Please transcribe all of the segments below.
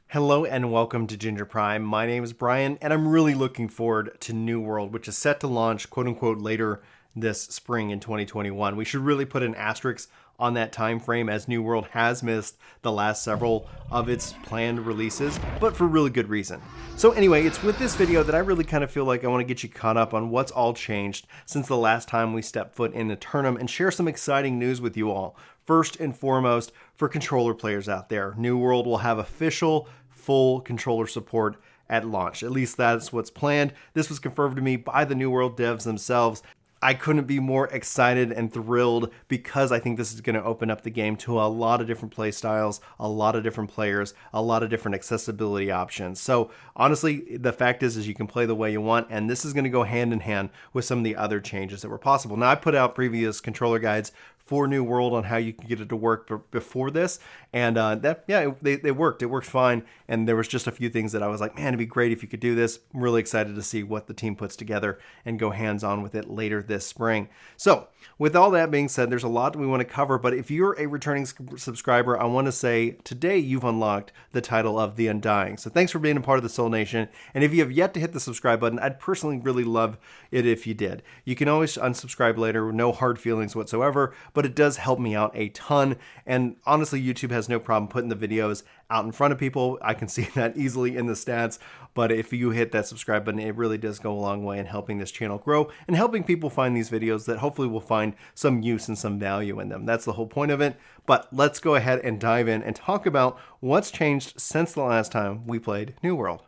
Hello and welcome to Ginger Prime. My name is Brian and I'm really looking forward to New World, which is set to launch quote unquote later this spring in 2021. We should really put an asterisk on that time frame as New World has missed the last several of its planned releases, but for really good reason. So anyway, it's with this video that I really kind of feel like I want to get you caught up on what's all changed since the last time we stepped foot in Eternum and share some exciting news with you all. First and foremost, for controller players out there, New World will have official full controller support at launch. At least that's what's planned. This was confirmed to me by the New World devs themselves. I couldn't be more excited and thrilled because I think this is going to open up the game to a lot of different play styles, a lot of different players, a lot of different accessibility options. So honestly, the fact is you can play the way you want, and this is going to go hand in hand with some of the other changes that were possible. Now, I put out previous controller guides for New World on how you can get it to work before this, and they worked. It worked fine, and there was just a few things that I was like, man, it'd be great if you could do this. I'm really excited to see what the team puts together and go hands-on with it later this spring. So with all that being said, there's a lot we want to cover, but if you're a returning subscriber, I want to say today you've unlocked the title of The Undying. So thanks for being a part of the Soul Nation, and if you have yet to hit the subscribe button, I'd personally really love it if you did. You can always unsubscribe later, no hard feelings whatsoever, but it does help me out a ton. And honestly, YouTube has no problem putting the videos out in front of people. I can see that easily in the stats, but if you hit that subscribe button, it really does go a long way in helping this channel grow and helping people find these videos that hopefully will find some use and some value in them. That's the whole point of it. But let's go ahead and dive in and talk about what's changed since the last time we played New World.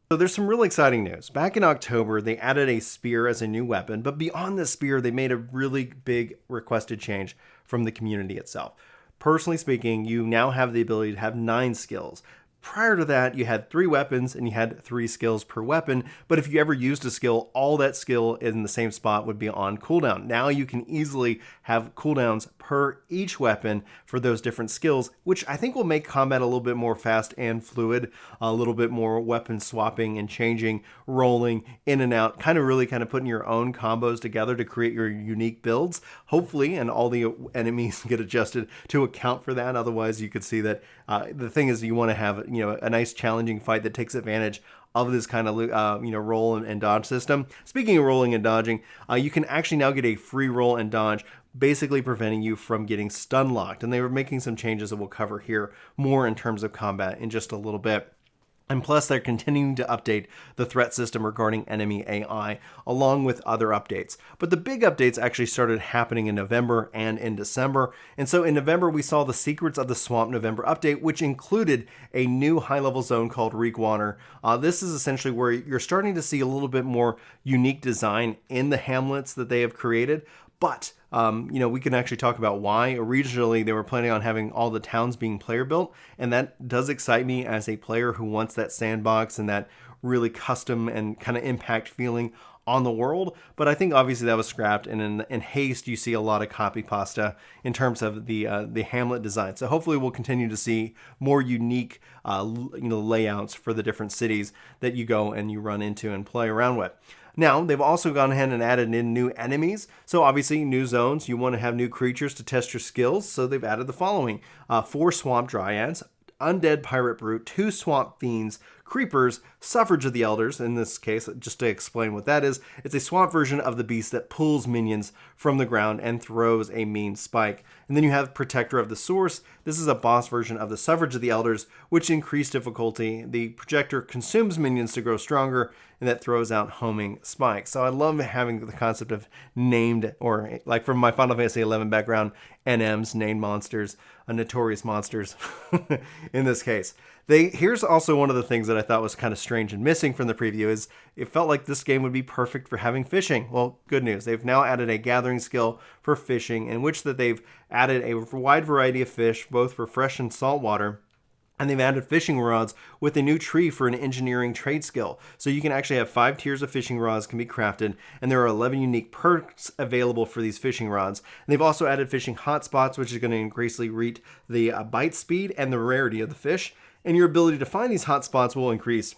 So there's some really exciting news. Back in October, they added a spear as a new weapon, but beyond the spear, they made a really big requested change from the community itself. Personally speaking, you now have the ability to have 9 skills. Prior to that, you had 3 weapons and you had 3 skills per weapon, but if you ever used a skill, all that skill in the same spot would be on cooldown. Now you can easily have cooldowns per each weapon for those different skills, which I think will make combat a little bit more fast and fluid, a little bit more weapon swapping and changing, rolling in and out, kind of putting your own combos together to create your unique builds, hopefully, and all the enemies get adjusted to account for that. Otherwise, you could see that the thing is you want to have a nice challenging fight that takes advantage of this kind of roll and dodge system. Speaking of rolling and dodging, you can actually now get a free roll and dodge, basically preventing you from getting stun locked. And they were making some changes that we'll cover here more in terms of combat in just a little bit. And plus, they're continuing to update the threat system regarding enemy AI, along with other updates. But the big updates actually started happening in November and in December. And so in November, we saw the Secrets of the Swamp November update, which included a new high-level zone called Reekwater. This is essentially where you're starting to see a little bit more unique design in the hamlets that they have created. But, we can actually talk about why. Originally, they were planning on having all the towns being player built, and that does excite me as a player who wants that sandbox and that really custom and kind of impact feeling on the world. But I think obviously that was scrapped, and in haste, you see a lot of copy pasta in terms of the hamlet design. So hopefully we'll continue to see more unique layouts for the different cities that you go and you run into and play around with. Now, they've also gone ahead and added in new enemies. So obviously, new zones, you want to have new creatures to test your skills. So they've added the following: 4 swamp dryads, undead pirate brute, 2 swamp fiends, creepers, suffrage of the elders. In this case, just to explain what that is, it's a swamp version of the beast that pulls minions from the ground and throws a mean spike. And then you have protector of the source. This is a boss version of the suffrage of the elders, which increased difficulty. The projector consumes minions to grow stronger, and that throws out homing spikes. So I love having the concept of named, or like from my Final Fantasy XI background, NMs, named monsters, notorious monsters in this case. Here's also one of the things that I thought was kind of strange and missing from the preview is it felt like this game would be perfect for having fishing. Well, good news. They've now added a gathering skill for fishing, in which that they've added a wide variety of fish, both for fresh and salt water. And they've added fishing rods with a new tree for an engineering trade skill. So you can actually have 5 tiers of fishing rods can be crafted, and there are 11 unique perks available for these fishing rods. And they've also added fishing hotspots, which is going to increasingly rate the bite speed and the rarity of the fish. And your ability to find these hotspots will increase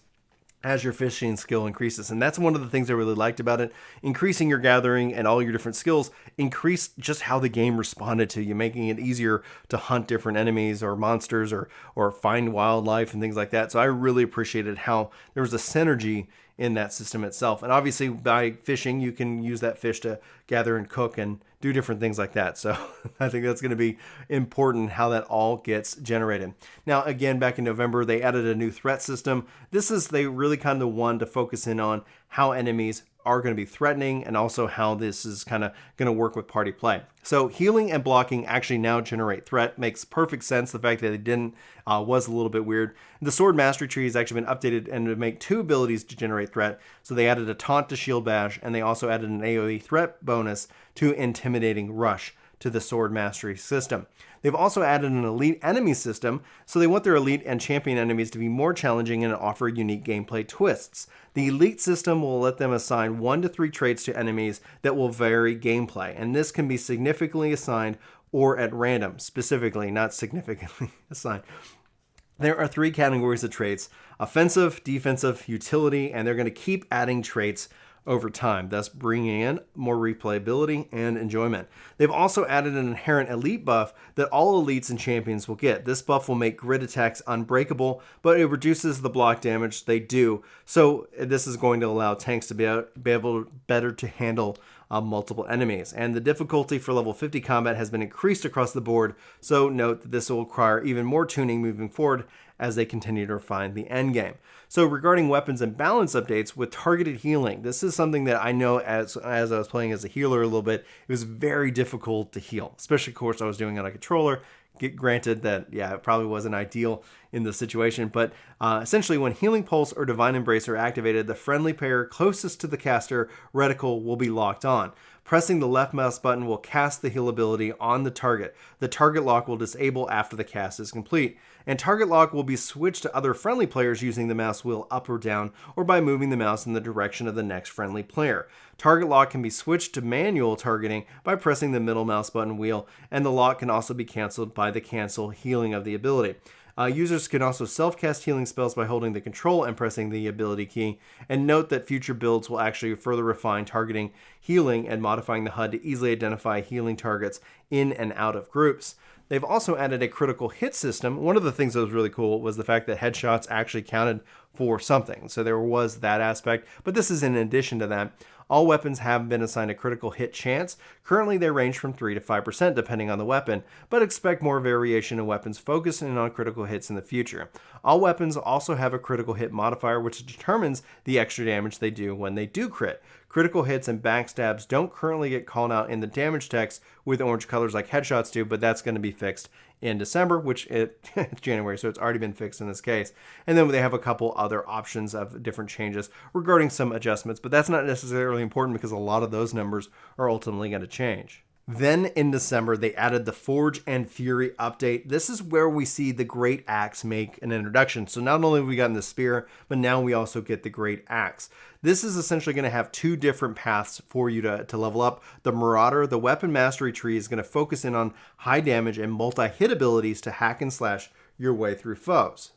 as your fishing skill increases. And that's one of the things I really liked about it. Increasing your gathering and all your different skills increased just how the game responded to you, making it easier to hunt different enemies or monsters or find wildlife and things like that. So I really appreciated how there was a synergy in that system itself. And obviously by fishing, you can use that fish to gather and cook and do different things like that. So I think that's going to be important how that all gets generated. Now, again, back in November, they added a new threat system. They really kind of want to focus in on how enemies are going to be threatening and also how this is kind of going to work with party play. So healing and blocking actually now generate threat. Makes perfect sense. The fact that they didn't was a little bit weird. The sword mastery tree has actually been updated and to make 2 abilities to generate threat. So they added a taunt to shield bash, and they also added an AoE threat bonus to intimidating rush to the sword mastery system. They've also added an elite enemy system, so they want their elite and champion enemies to be more challenging and offer unique gameplay twists. The elite system will let them assign 1 to 3 traits to enemies that will vary gameplay, and this can be significantly assigned or at random, specifically, not significantly assigned. There are 3 categories of traits: offensive, defensive, utility, and they're going to keep adding traits over time, thus bringing in more replayability and enjoyment. They've also added an inherent elite buff that all elites and champions will get. This buff will make grid attacks unbreakable, but it reduces the block damage they do. So this is going to allow tanks to be able better to handle multiple enemies. And the difficulty for level 50 combat has been increased across the board, so note that this will require even more tuning moving forward as they continue to refine the endgame. So regarding weapons and balance updates with targeted healing, this is something that I know as I was playing as a healer a little bit, it was very difficult to heal, especially of course I was doing it on a controller. Granted that, yeah, it probably wasn't ideal in the situation, but essentially when Healing Pulse or Divine Embrace are activated, the friendly player closest to the caster reticle will be locked on. Pressing the left mouse button will cast the heal ability on the target. The target lock will disable after the cast is complete, and target lock will be switched to other friendly players using the mouse wheel up or down, or by moving the mouse in the direction of the next friendly player. Target lock can be switched to manual targeting by pressing the middle mouse button wheel, and the lock can also be canceled by the cancel healing of the ability. Users can also self-cast healing spells by holding the control and pressing the ability key. And note that future builds will actually further refine targeting, healing, and modifying the HUD to easily identify healing targets in and out of groups. They've also added a critical hit system. One of the things that was really cool was the fact that headshots actually counted for something. So there was that aspect, but this is in addition to that. All weapons have been assigned a critical hit chance. Currently, they range from 3 to 5% depending on the weapon, but expect more variation in weapons focusing on critical hits in the future. All weapons also have a critical hit modifier, which determines the extra damage they do when they do crit. Critical hits and backstabs don't currently get called out in the damage text with orange colors like headshots do, but that's going to be fixed in December, which it's January, so it's already been fixed in this case. And then they have a couple other options of different changes regarding some adjustments, but that's not necessarily important because a lot of those numbers are ultimately going to change. Then in December, they added the Forge and Fury update. This is where we see the Great Axe make an introduction. So not only have we gotten the Spear, but now we also get the Great Axe. This is essentially going to have 2 different paths for you to level up. The Marauder, the weapon mastery tree, is going to focus in on high damage and multi-hit abilities to hack and slash your way through foes.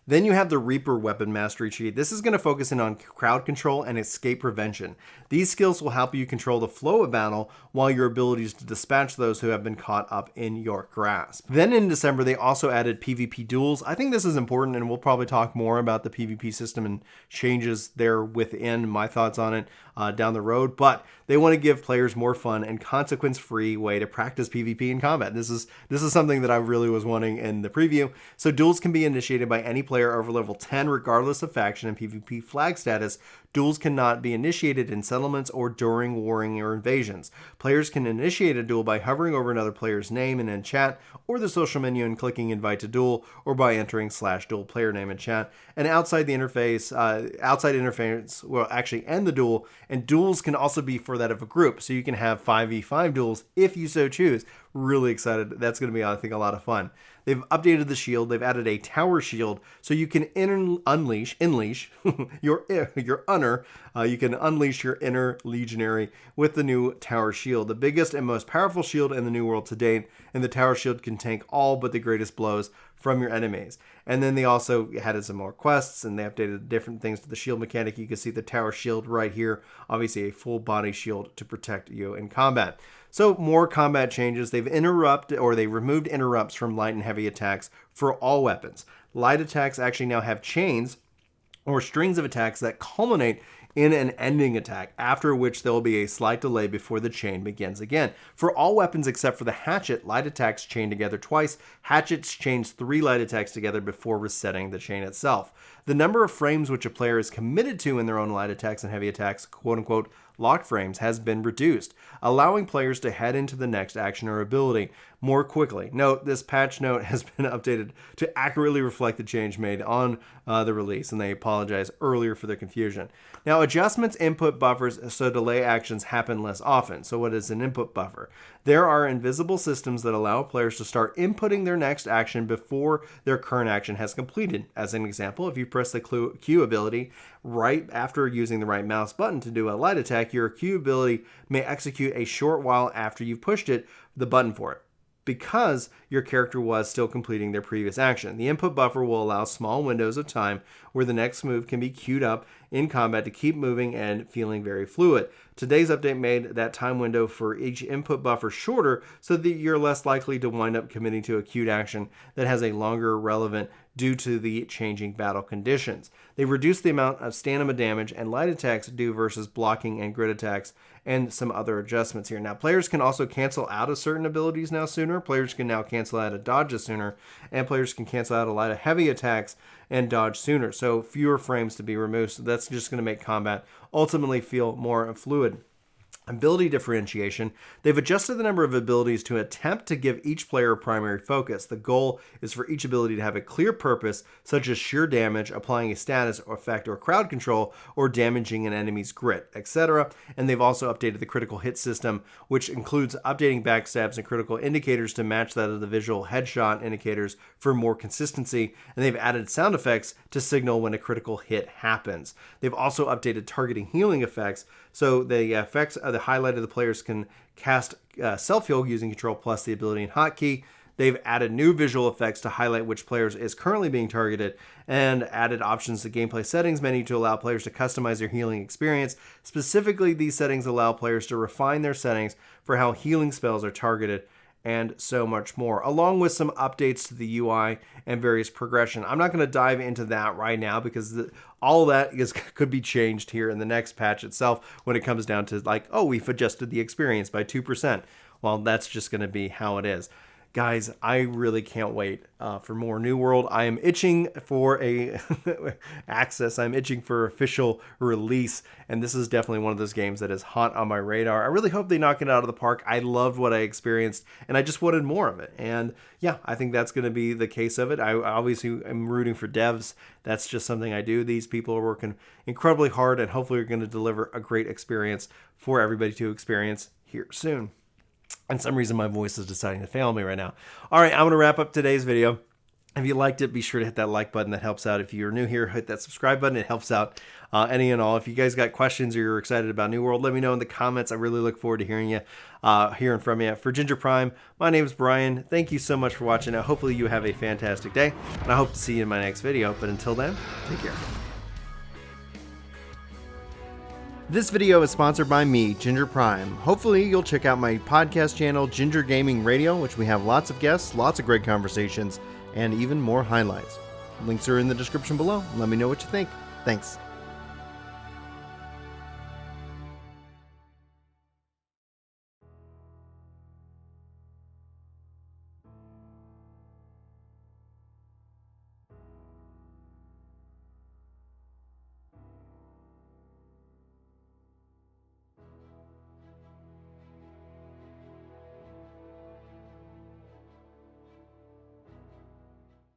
Then you have the Reaper weapon mastery tree. This is going to focus in on crowd control and escape prevention. These skills will help you control the flow of battle while your abilities to dispatch those who have been caught up in your grasp. Then in December, they also added PvP duels. I think this is important, and we'll probably talk more about the PvP system and changes there within, my thoughts on it down the road, but they want to give players more fun and consequence-free way to practice PvP in combat. This is something that I really was wanting in the preview. So duels can be initiated by any player over level 10 regardless of faction and PvP flag status. Duels cannot be initiated in settlements or during warring or invasions. Players can initiate a duel by hovering over another player's name and in chat, or the social menu and clicking invite to duel, or by entering /duel player name in chat. And outside interface will actually end the duel, and duels can also be for that of a group. So you can have 5v5 duels if you so choose. Really excited. That's going to be, I think, a lot of fun. They've updated the shield. They've added a tower shield, so you can unleash your inner. You can unleash your inner legionary with the new tower shield, the biggest and most powerful shield in the New World to date. And the tower shield can tank all but the greatest blows from your enemies. And then they also added some more quests, and they updated different things to the shield mechanic. You can see the tower shield right here, obviously a full body shield to protect you in combat. So more combat changes. They've removed interrupts from light and heavy attacks for all weapons. Light attacks actually now have chains or strings of attacks that culminate in an ending attack, after which there will be a slight delay before the chain begins again. For all weapons except for the hatchet, light attacks chain together twice. Hatchets chains 3 light attacks together before resetting the chain itself. The number of frames which a player is committed to in their own light attacks and heavy attacks, quote-unquote, locked frames, has been reduced, allowing players to head into the next action or ability more quickly. Note, this patch note has been updated to accurately reflect the change made on the release, and they apologize earlier for their confusion. Now, adjustments input buffers so delay actions happen less often. So what is an input buffer? There are invisible systems that allow players to start inputting their next action before their current action has completed. As an example, if you press the Q ability right after using the right mouse button to do a light attack, your Q ability may execute a short while after you've pushed the button for it, because your character was still completing their previous action. The input buffer will allow small windows of time where the next move can be queued up in combat to keep moving and feeling very fluid. Today's update made that time window for each input buffer shorter so that you're less likely to wind up committing to a queued action that has a longer relevant due to the changing battle conditions. They reduced the amount of stamina damage and light attacks do versus blocking and grid attacks, and some other adjustments here. Now, players can also cancel out of certain abilities now sooner. Players can now cancel out of dodges sooner, and players can cancel out a lot of heavy attacks and dodge sooner. So fewer frames to be removed. So that's just going to make combat ultimately feel more fluid. Ability differentiation. They've adjusted the number of abilities to attempt to give each player a primary focus. The goal is for each ability to have a clear purpose, such as sheer damage, applying a status or effect or crowd control, or damaging an enemy's grit, etc. And they've also updated the critical hit system, which includes updating backstabs and critical indicators to match that of the visual headshot indicators for more consistency. And they've added sound effects to signal when a critical hit happens. They've also updated targeting healing effects, so the effects the highlight of the players can cast self-heal using Control plus the ability and hotkey. They've added new visual effects to highlight which players is currently being targeted, and added options to gameplay settings menu to allow players to customize their healing experience. Specifically, these settings allow players to refine their settings for how healing spells are targeted, and so much more, along with some updates to the UI and various progression. I'm not going to dive into that right now because all that could be changed here in the next patch itself when it comes down to like, oh, we've adjusted the experience by 2%. Well, that's just going to be how it is. Guys, I really can't wait for more New World. I am itching for a access. I'm itching for official release, and this is definitely one of those games that is hot on my radar. I really hope they knock it out of the park. I loved what I experienced, and I just wanted more of it. And yeah, I think that's going to be the case of it. I obviously am rooting for devs. That's just something I do. These people are working incredibly hard, and hopefully are going to deliver a great experience for everybody to experience here soon. And some reason my voice is deciding to fail me right now. All right, I'm going to wrap up today's video. If you liked it, be sure to hit that like button. That helps out. If you're new here, hit that subscribe button. It helps out any and all. If you guys got questions or you're excited about New World, let me know in the comments. I really look forward to hearing from you. For Ginger Prime, my name is Brian. Thank you so much for watching. Now, hopefully you have a fantastic day, and I hope to see you in my next video. But until then, take care. This video is sponsored by me, Ginger Prime. Hopefully you'll check out my podcast channel, Ginger Gaming Radio, which we have lots of guests, lots of great conversations, and even more highlights. Links are in the description below. Let me know what you think. Thanks.